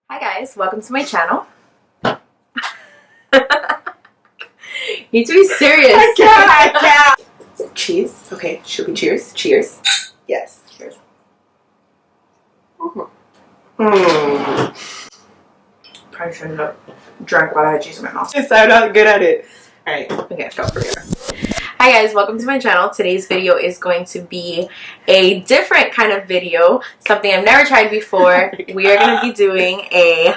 Hi guys, welcome to my channel. You need to be serious. I can't. Cheers. Okay, should we cheers? Cheers. Yes. Cheers. Probably shouldn't have drank while I had cheese in my mouth. Yes, I'm not good at it. Alright. Okay, let's go for it. Hi guys, welcome to my channel. Today's video is going to be a different kind of video, something I've never tried before. We are going to be doing a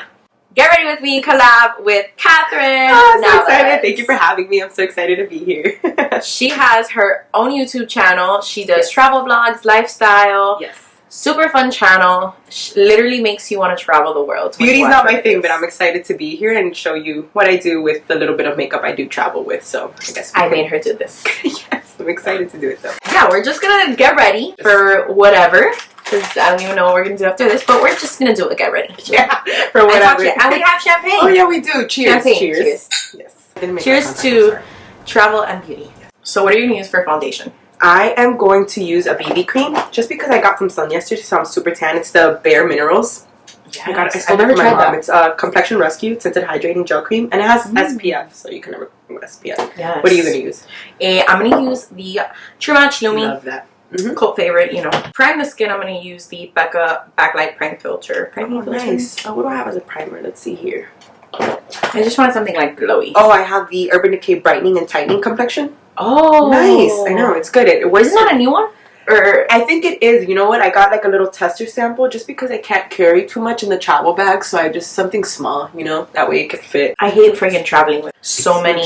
Get Ready With Me collab with Catherine I'm so Navas. excited. Thank you for having me. I'm so excited to be here. She has her own YouTube channel. She does travel vlogs, lifestyle. Yes. Super fun channel. Literally makes you want to travel the world. Beauty's not my thing, but I'm excited to be here and show you what I do with the little bit of makeup I do travel with. So I guess I made her do this. Yes, I'm excited to do it though. Yeah, we're just gonna get ready for whatever, because I don't even know what we're gonna do after this, but we're just gonna do a get ready. Yeah, for whatever. And we have champagne. Oh yeah, we do. Cheers. Champagne. Cheers. Yes. Cheers to travel and beauty. So what are you gonna use for foundation? I am going to use a BB cream just because I got some sun yesterday, so I'm super tan. It's the Bare Minerals. Yes. I stole it from my mom. It's a Complexion Rescue Tinted Hydrating Gel Cream, and it has SPF, so you can never with SPF. Yes. What are you going to use? I'm going to use the True Match Lumi. Love that. Cult favorite, you know. Prime the skin, I'm going to use the Becca Backlight Prime Filter. Nice. Oh, what do I have as a primer? Let's see here. I just want something like glowy. Oh, I have the Urban Decay Brightening and Tightening Complexion. Oh. Nice. I know. It's good. Isn't that a new one? Or I think it is. You know what? I got like a little tester sample just because I can't carry too much in the travel bag, so I just something small, you know? That way it could fit. I hate freaking traveling with so many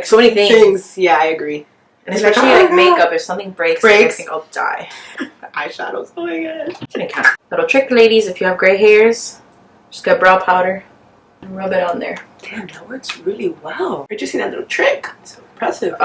so many things. Yeah, I agree. And especially like makeup, if something breaks, I think I'll die. Eyeshadows. Oh my god. Little trick, ladies, if you have gray hairs, just get brow powder and rub it on there. Damn, that works really well. Where'd you see that little trick? It's so impressive.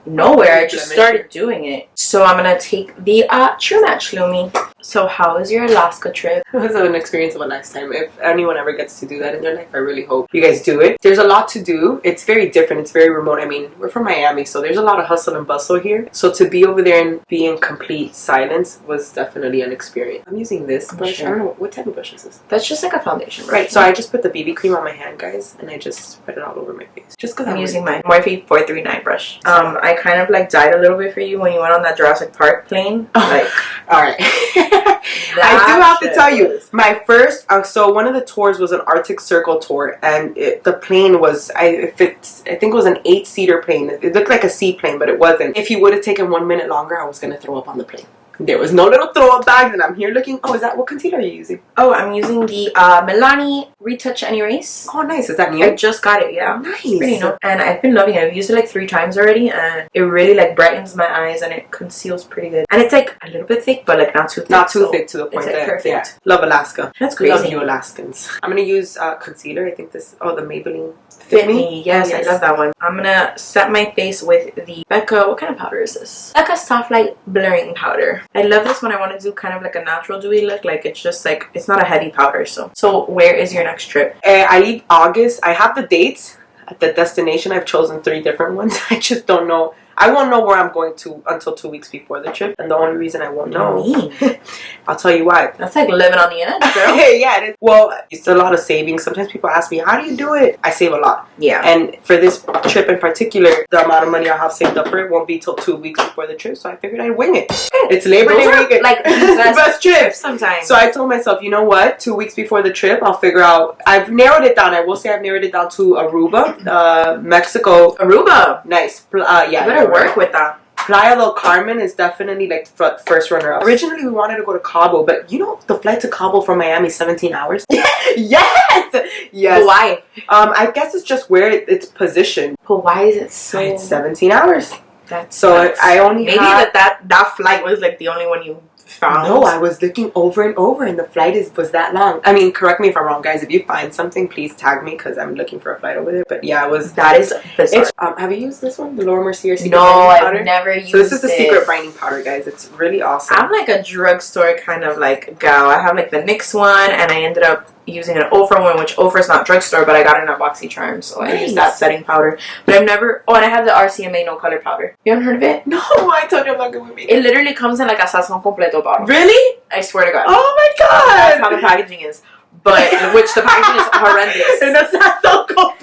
Nowhere. I just started doing it. So I'm gonna take the True Match Lumi. So how was your Alaska trip? It was an experience of a lifetime. If anyone ever gets to do that in their life, I really hope you guys do it. There's a lot to do. It's very different. It's very remote. I mean, we're from Miami, so there's a lot of hustle and bustle here. So to be over there and be in complete silence was definitely an experience. I'm using this brush. Sure. I don't know. What type of brush is this? That's just like a foundation brush. Right. So I just put the BB cream on my hand, guys, and I just spread it all over my face. Just because I'm using my Morphe 439 brush. I kind of like died a little bit for you when you went on that Jurassic Park plane. Like, all right. I do have to tell you, my first, so one of the tours was an Arctic Circle tour, and the plane was, I think it was an 8-seater plane. It looked like a seaplane, but it wasn't. If you would have taken 1 minute longer, I was going to throw up on the plane. There was no little throw up bags, and I'm here looking. Oh, is that what concealer are you using? Oh, I'm using the Milani Retouch and Erase. Oh, nice. Is that new? I just got it, yeah. Nice. It's pretty new. And I've been loving it. I've used it like 3 times already, and it really like brightens my eyes, and it conceals pretty good. And it's like a little bit thick, but like not too thick. Not too thick to the point like that, perfect. Yeah. Love Alaska. That's crazy. Love you Alaskans. I'm going to use concealer. I think this, the Maybelline Fit Me. Yes, I love that one. I'm going to set my face with the Becca, what kind of powder is this? Becca Soft Light Blurring Powder. I love this when I want to do kind of like a natural dewy look. Like it's just like, it's not a heavy powder. So where is your next trip? I leave August. I have the dates at the destination. I've chosen 3 different ones. I just don't know. I won't know where I'm going to until 2 weeks before the trip. And the only reason I won't know, I'll tell you why. That's like living on the edge, girl. Yeah, it is. Well, it's a lot of saving. Sometimes people ask me, how do you do it? I save a lot. Yeah. And for this trip in particular, the amount of money I have saved up for it won't be till 2 weeks before the trip. So I figured I'd wing it. It's Labor Day weekend. Like the best trips sometimes. So I told myself, you know what? 2 weeks before the trip, I'll figure out. I've narrowed it down. I will say I've narrowed it down to Aruba, Mexico. Aruba. Nice. Yeah. You better work with that. Playa del Carmen is definitely like first runner-up. Originally, we wanted to go to Cabo, but you know the flight to Cabo from Miami is 17 hours. Yes. But why? I guess it's just where it's positioned. But why is it so? It's 17 hours. That's I only maybe that flight was like the only one you found. No, I was looking over and over, and the flight was that long. I mean, correct me if I'm wrong, guys. If you find something, please tag me because I'm looking for a flight over there. But yeah, it was. That is bizarre. Have you used this one, the Laura Mercier secret brightening powder? I've never used it. So this is the secret brightening powder, guys. It's really awesome. I'm like a drugstore kind of like gal. I have like the NYX one, and I ended up using an Ofra one, which Ofra's not drugstore, but I got it in a BoxyCharm, so I use that setting powder. But I've never. Oh, and I have the RCMA no color powder. You haven't heard of it? No, I told you I'm not good with makeup. It literally comes in like a sazon completo bottle. Really? I swear to God. Oh my God! That's how the packaging is. but which the packaging is horrendous. And that's not so complex.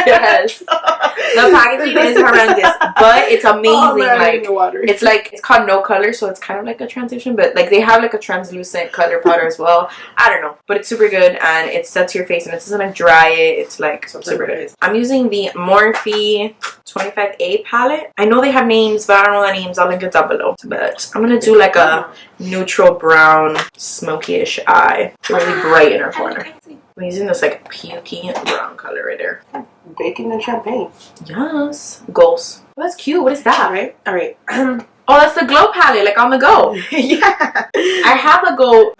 Yes, the packaging is horrendous, but it's amazing. It's called No Color, so it's kind of like a transition, but like they have like a translucent color powder as well. I don't know, but it's super good and it sets your face and it doesn't like dry it. It's like super good. I'm using the Morphe 25A palette. I know they have names, but I don't know the names. I'll link it down below. But I'm gonna do like a neutral brown, smoky-ish eye to really brighten her corner. I'm using this like pukey brown color right there. Bacon and champagne. Yes. Goals. Oh, that's cute. What is that? All right. Oh, that's the Glow palette, like on the go. Yeah. I have the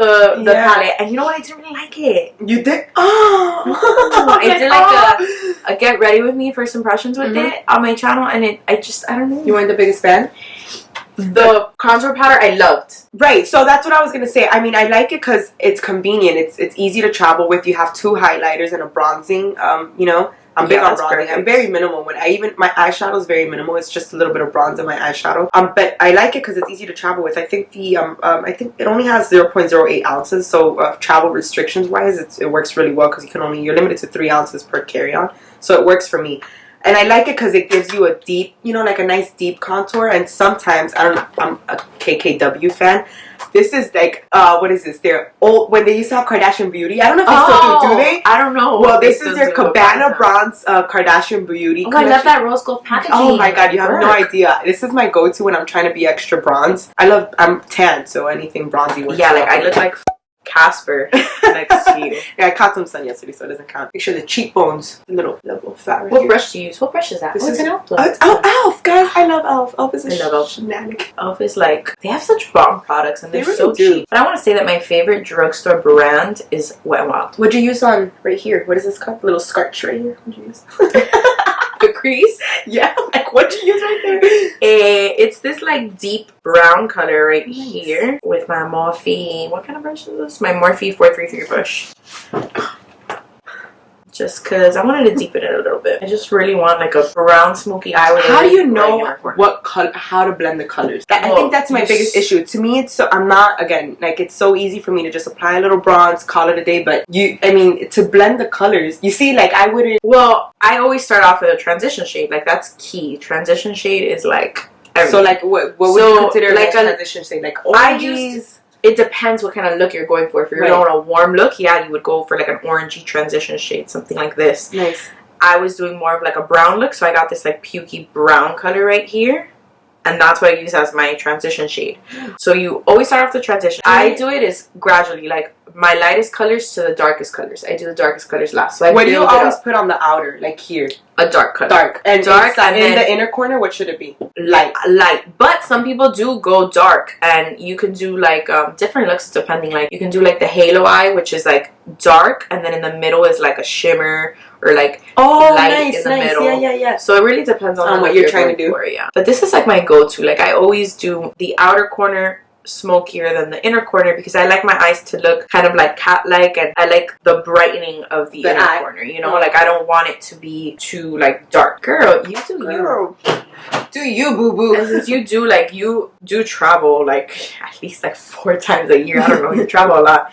palette, and you know what? I didn't really like it. You did? Oh. I did like a get ready with me first impressions with it on my channel, and I don't know. You weren't the biggest fan? The contour powder I loved. Right, so that's what I was gonna say. I mean, I like it because it's convenient. It's easy to travel with. You have 2 highlighters and a bronzing. You know, I'm big on bronzing. Perfect. I'm very minimal. My eyeshadow is very minimal. It's just a little bit of bronze in my eyeshadow. But I like it because it's easy to travel with. I think I think it only has 0.08 ounces. So travel restrictions wise, it works really well because you're limited to 3 ounces per carry-on. So it works for me. And I like it because it gives you a deep, like a nice deep contour. And sometimes, I don't know, I'm a KKW fan. This is like, what is this? They're old, when they used to have Kardashian Beauty. I don't know if they still do they? I don't know. Well, this is their Cabana Bronze Kardashian Beauty collection. I love that rose gold packaging. Oh my god, you have no idea. This is my go-to when I'm trying to be extra bronze. I'm tan, so anything bronzy works. Yeah, like I look like Casper next to you. Yeah, I caught some sun yesterday, so it doesn't count. Make sure the cheekbones, the little fat right What here. brush do you use? What brush is that? This is an Elf. It's Elf, guys. I love Elf. Elf is I love Elf. shenanigan. Elf is like, they have such bomb products and they're really so cheap. But I want to say that my favorite drugstore brand is Wet n Wild. What'd you use on right here? What is this called? Little scarch right here. What'd you use? The crease? Yeah, like what'd you use right there? It's this like deep brown color right here with my Morphe. What kind of brush is this? My Morphe 433 brush. Just because I wanted to deepen it a little bit. I just really want like a brown smoky eye. With how do you know what color? How to blend the colors? I think that's my biggest issue. To me, I'm not, again, like it's so easy for me to just apply a little bronze, call it a day. But to blend the colors, you see, like I wouldn't. Well, I always start off with a transition shade. Like that's key. Transition shade is like everything. So like what would you consider like a transition shade? Like oranges? It depends what kind of look you're going for. If you're going a warm look, yeah, you would go for like an orangey transition shade, something like this. Nice. I was doing more of like a brown look, so I got this like pukey brown color right here. And that's what I use as my transition shade. So you always start off the transition. I do it is gradually, like my lightest colors to the darkest colors. I do the darkest colors last. So what do you always put on the outer, like here? A dark color. Dark. And in the inner corner, what should it be? Light. But some people do go dark, and you can do like different looks depending. Like you can do like the halo eye, which is like dark, and then in the middle is like a shimmer or like light in the middle. Yeah. So it really depends on what you're trying to do. Yeah. But this is like my go-to. Like I always do the outer corner smokier than the inner corner because I like my eyes to look kind of like cat-like, and I like the brightening of the inner corner, like I don't want it to be too like dark. Girl, you do you. Do you, boo-boo. And since you do travel like at least like 4 times a year, I don't know, you travel a lot,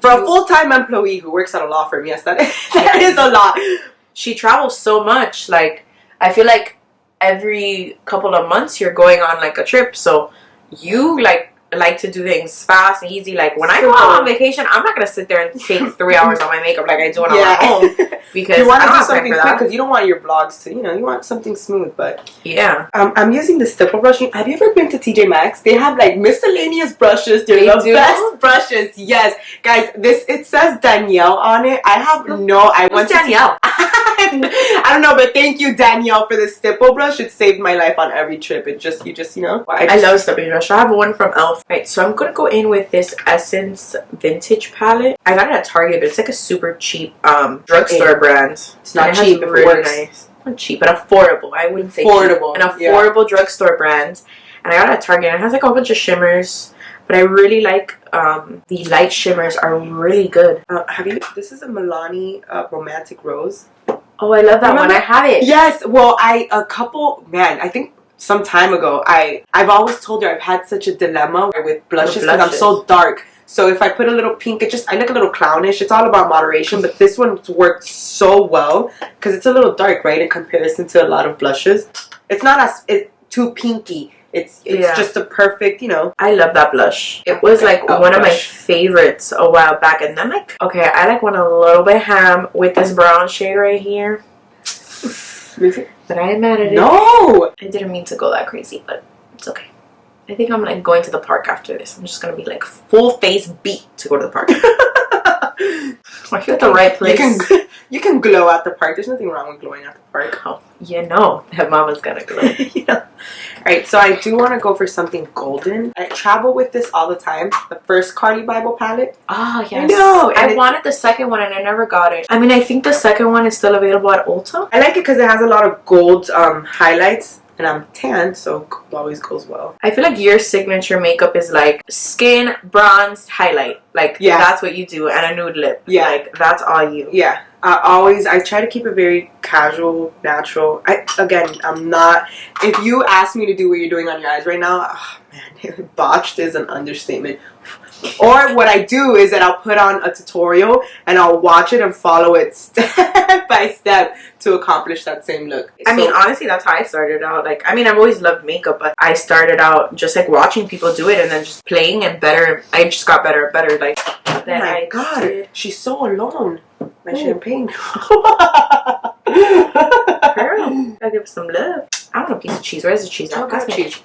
for a full-time employee who works at a law firm, yes, that is a lot. She travels so much, like I feel like every couple of months you're going on like a trip, so you like to do things fast and easy. Like when I go out on vacation, I'm not gonna sit there and take 3 hours on my makeup like I do it on my own, because you want to do something quick because you don't want your vlogs to, you want something smooth. But yeah, I'm using the stipple brush. Have you ever been to TJ Maxx? They have like miscellaneous brushes. They're the best brushes. Yes, guys, it says Danielle on it. I have Who's Danielle? I don't know, but thank you, Danielle, for the stipple brush. It saved my life on every trip. I love stipple brush. I have one from Elf. Right, so I'm gonna go in with this Essence Vintage palette. I got it at Target, but it's like a super cheap drugstore brand. It's not cheap. It's really nice. Not cheap, but affordable. I wouldn't say affordable. Cheap. An affordable drugstore brand, and I got it at Target. And it has like a whole bunch of shimmers. But I really like the light shimmers are really good. This is a Milani Romantic Rose. Oh, I love that one. I have it. Yes. Well, I think some time ago, I've always told her I've had such a dilemma with blushes because I'm so dark. So if I put a little pink, I look a little clownish. It's all about moderation, but this one's worked so well because it's a little dark, right, in comparison to a lot of blushes. It's not it's too pinky. It's just a perfect, I love that blush. It was like one of my favorites a while back, and then like, okay, I like one a little bit ham with this brown shade right here. But I am mad at it. No! I didn't mean to go that crazy, but it's okay. I think I'm like going to the park after this. I'm just gonna be like full face beat to go to the park. Are you at the right place? You can glow at the park. There's nothing wrong with glowing at the park. Oh, that mama's gonna glow. Alright, so I do want to go for something golden. I travel with this all the time. The first Carly Bible palette. Oh, yes. I know. I wanted the second one and I never got it. I mean, I think the second one is still available at Ulta. I like it because it has a lot of gold highlights. And I'm tan, so it always goes well. I feel like your signature makeup is like skin, bronze, highlight. Like, that's what you do. And a nude lip. Yeah. Like, that's all you. Yeah. I try to keep it very casual, natural. I'm not... If you ask me to do what you're doing on your eyes right now, oh, man, botched is an understatement. Or what I do is that I'll put on a tutorial and I'll watch it and follow it step by step to accomplish that same look. I mean, honestly, that's how I started out. Like, I mean, I've always loved makeup, but I started out just like watching people do it and then just playing and better. I just got better and better. Like, oh my God, she's so alone. My champagne. Girl, gotta give some love. I want a piece of cheese. Where's the cheese? That's cheese.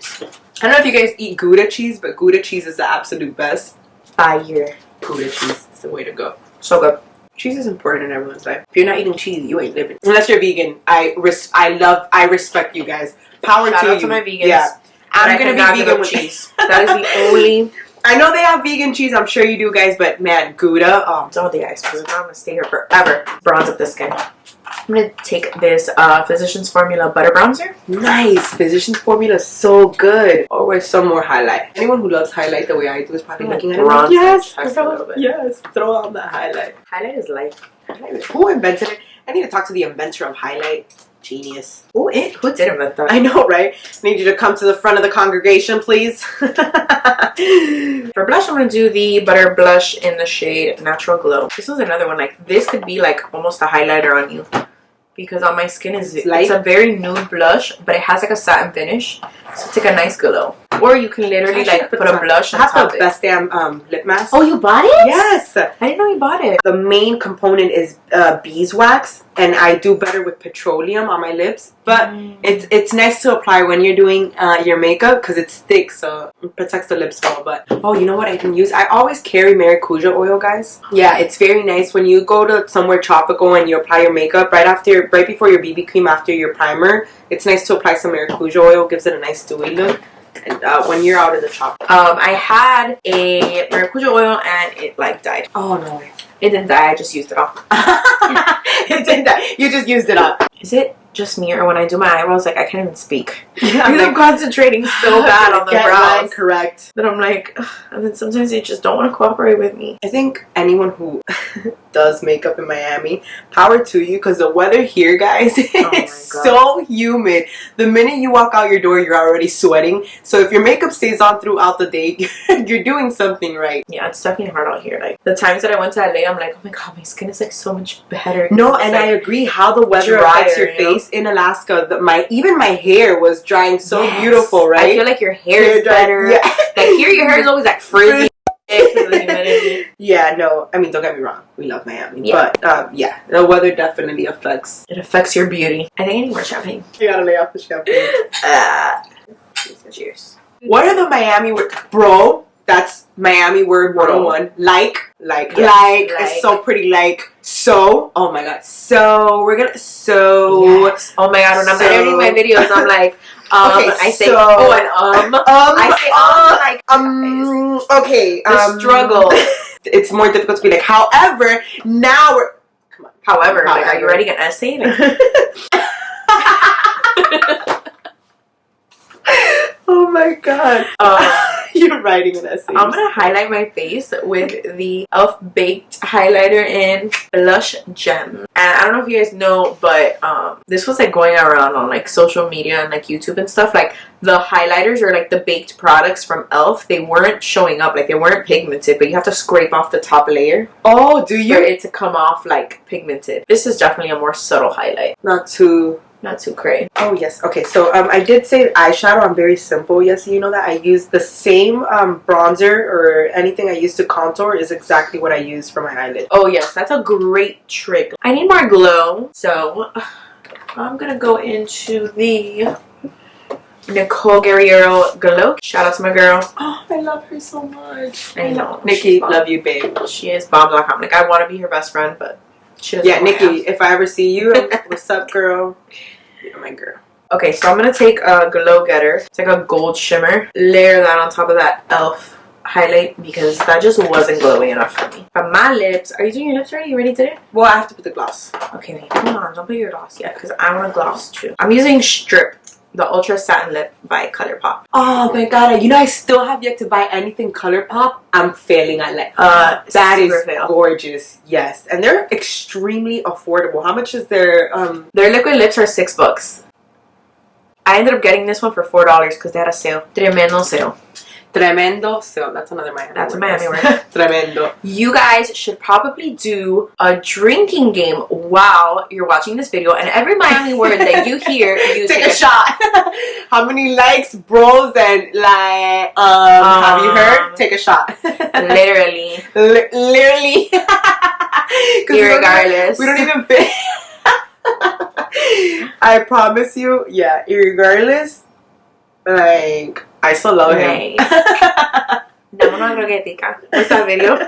I don't know if you guys eat Gouda cheese, but Gouda cheese is the absolute best. Fire. Gouda cheese is the way to go. So good. Cheese is important in everyone's life. If you're not eating cheese, you ain't living. Unless you're vegan. I respect you guys. Power Shout to out you. To my vegans. Yeah. I'm gonna be vegan with cheese. That is the only. I know they have vegan cheese. I'm sure you do, guys. But man, Gouda. Oh, it's all the ice cream. I'm gonna stay here forever. Bronze up the skin. I'm gonna take this Physicians Formula butter bronzer. Nice. Physicians Formula is so good. Oh, with some more highlight. Anyone who loves highlight the way I do is probably looking at it like, yes, throw on that highlight. Highlight is life. Who invented it? I need to talk to the inventor of highlight. Genius. Who did invent that? I know, right? I need you to come to the front of the congregation, please. For blush, I'm going to do the Butter Blush in the shade Natural Glow. This was another one. Like, this could be like almost a highlighter on you. Because on my skin, it's a very nude blush, but it has like a satin finish. So it's like a nice glow. Or you can literally like put a blush on top of it. I have the best damn lip mask. Oh, you bought it? Yes. I didn't know you bought it. The main component is beeswax. And I do better with petroleum on my lips. But it's nice to apply when you're doing your makeup because it's thick, so it protects the lips well. But oh, you know what I can use? I always carry Maracuja oil, guys. Yeah, it's very nice when you go to somewhere tropical and you apply your makeup right before your BB cream after your primer. It's nice to apply some Maracuja oil. Gives it a nice dewy look. And when you're out in the tropics. I had a Maracuja oil and it like died. Oh no. It didn't die, I just used it off. It didn't die. You just used it up. Is it just me, or when I do my eyebrows, like I can't even speak? Yeah, I'm concentrating so bad on the brows. Correct. That I'm like, ugh, and then sometimes they just don't want to cooperate with me. I think anyone who does makeup in Miami, power to you, because the weather here, guys, is so humid. The minute you walk out your door, you're already sweating. So if your makeup stays on throughout the day, you're doing something right. Yeah, it's definitely hard out here. Like the times that I went to LA, I'm like, oh my god, my skin is like so much better. No, and I agree how the weather affects your face. In Alaska, even my hair was drying so beautiful, right? I feel like your hair is better. Yeah. Like here, your hair is always like frizzy. Yeah, no, I mean, don't get me wrong, we love Miami, but yeah, the weather definitely affects. It affects your beauty. I think I need more champagne. You gotta lay off the champagne. Cheers. What are the Miami words, bro? That's Miami word 101. Like, it's so pretty. Like, so. Oh my god. So we're gonna Yes. Oh my god. When I'm editing my videos, I'm like, okay, I say so, I say okay. The struggle. It's more difficult to be like. However, now we're. Come on. However, like, are you writing an essay? Like, oh my god. You're writing an essay. I'm gonna highlight my face with the e.l.f. Baked highlighter in Blush Gem. And I don't know if you guys know, but this was like going around on like social media and like YouTube and stuff. Like the highlighters or like the baked products from e.l.f. they weren't showing up, like they weren't pigmented, but you have to scrape off the top layer. Oh, do you? For it to come off like pigmented. This is definitely a more subtle highlight. Not too crazy. Oh yes. Okay, so I did say eyeshadow. I'm very simple. Yes, you know that I use the same bronzer or anything I use to contour is exactly what I use for my eyelid. Oh yes, that's a great trick. I need more glow, so I'm gonna go into the Nicole Guerriero Glow. Shout out to my girl. Oh, I love her so much. I know. Nikki, love you, babe. She is bomb.com. Like, I want to be her best friend, but she doesn't. Yeah, Nikki, if I ever see you, what's up, girl? You're my girl. Okay, so I'm going to take a Glow Getter. It's like a gold shimmer. Layer that on top of that e.l.f. highlight because that just wasn't glowy enough for me. But my lips, are you doing your lips already? You already did it? Well, I have to put the gloss. Okay, wait, hold on. Don't put your gloss yet because I want a gloss too. I'm using Strip, the Ultra Satin Lip by ColourPop. Oh my god, you know I still have yet to buy anything ColourPop. I'm failing at like that is gorgeous. Yes, and they're extremely affordable. How much is their liquid lips are $6. I ended up getting this one for $4 because they had a sale. Tremendo sale. Tremendo. So that's another Miami word. That's a Miami word. Tremendo. You guys should probably do a drinking game while you're watching this video, and every Miami word that you hear, you take a shot. How many likes, bros, and like have you heard? Take a shot. Literally. Literally. Irregardless. We don't even fit. I promise you, yeah, irregardless, like, I still love him. Dame una croquetica. What's that video?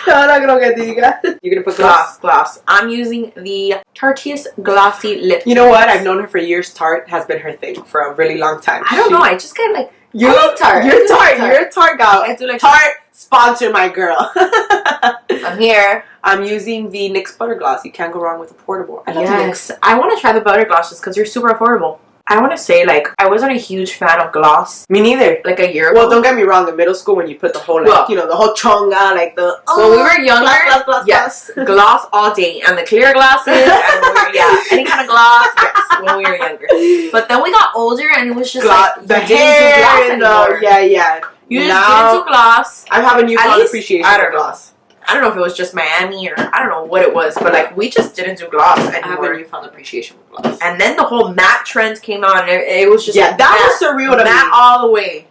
Dame una croquetica. You're gonna put gloss. I'm using the Tarteist Glossy Lip. You know what? I've known her for years. Tarte has been her thing for a really long time. I don't know. I just get like, I like Tarte. You're Tarte. You're a Tarte gal. I do like Tarte. Sponsor my girl. I'm here. I'm using the NYX Butter Gloss. You can't go wrong with a portable. I love NYX. I want to try the butter glosses because they're super affordable. I want to say, like, I wasn't a huge fan of gloss. Me neither. Like a year ago. Well, don't get me wrong. In middle school, when you put the whole, like, you know, the whole chonga, like the... when we were younger, gloss, yes, gloss all day. And the clear glasses, and any kind of gloss, yes, when we were younger. But then we got older, and it was just like, the hair, yeah. You just didn't do gloss. I have a newfound appreciation for gloss. I don't know if it was just Miami or I don't know what it was, but like we just didn't do gloss anymore. I have a newfound appreciation for gloss. And then the whole matte trend came on, and it was just that was surreal to me. Matte all the way.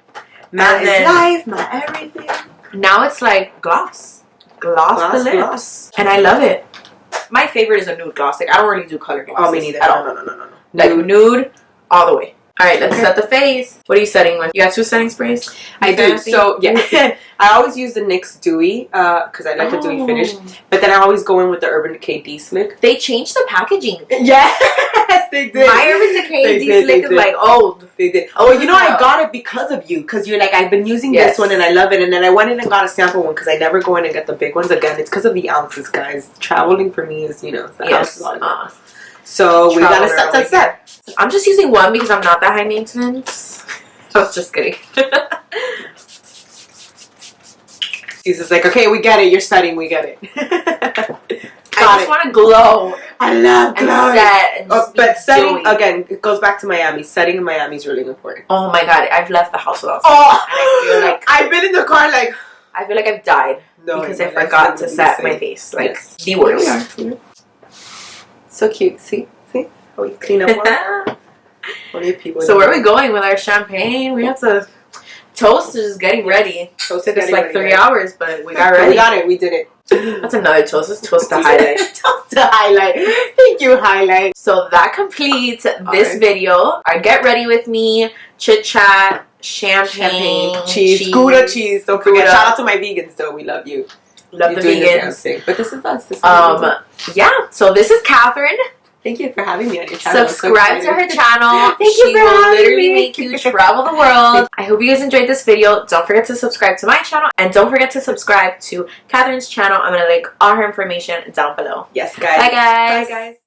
Matte is life, matte everything. Now it's like gloss the lips, gloss. And I love it. My favorite is a nude gloss. Like I don't really do color glosses. Oh, me neither. At all. No. Like nude all the way. All right, let's set the face. What are you setting with? You got 2 setting sprays? I do. So, yeah. I always use the NYX Dewy because I like a dewy finish. But then I always go in with the Urban Decay D-Slick. They changed the packaging. Yes, they did. My Urban Decay D-Slick is like old. They did. Oh, you know, I got it because of you. Because you're like, I've been using this one and I love it. And then I went in and got a sample one because I never go in and get the big ones again. It's because of the ounces, guys. Traveling for me is, you know, the ounces. So we gotta set. I'm just using one because I'm not that high maintenance. I was just kidding. She's just like, okay, we get it. You're studying. We get it. I just want to glow. I love glowing. But setting, again, it goes back to Miami. Setting in Miami is really important. Oh my god, I've left the house without setting. And I feel like I've been in the car like... I feel like I've died because I forgot to set my face. Like, the worst. So cute. See? How we clean up So where are we going with our champagne? We have to... Toast is getting ready. Toast took us like 3 hours, but we got ready. We got it. We did it. That's another toast. It's toast to highlight. Toast to highlight. Thank you, highlight. So that completes this video. Our get ready with me, chit chat, champagne, cheese, Gouda cheese. Don't forget. Shout out to my vegans, though. We love you. Love the vegans. But this is us. Yeah. So this is Catherine. Thank you for having me on your channel. Subscribe to her channel. She will literally make you travel the world. I hope you guys enjoyed this video. Don't forget to subscribe to my channel. And don't forget to subscribe to Catherine's channel. I'm going to link all her information down below. Yes, guys. Bye, guys. Bye, guys.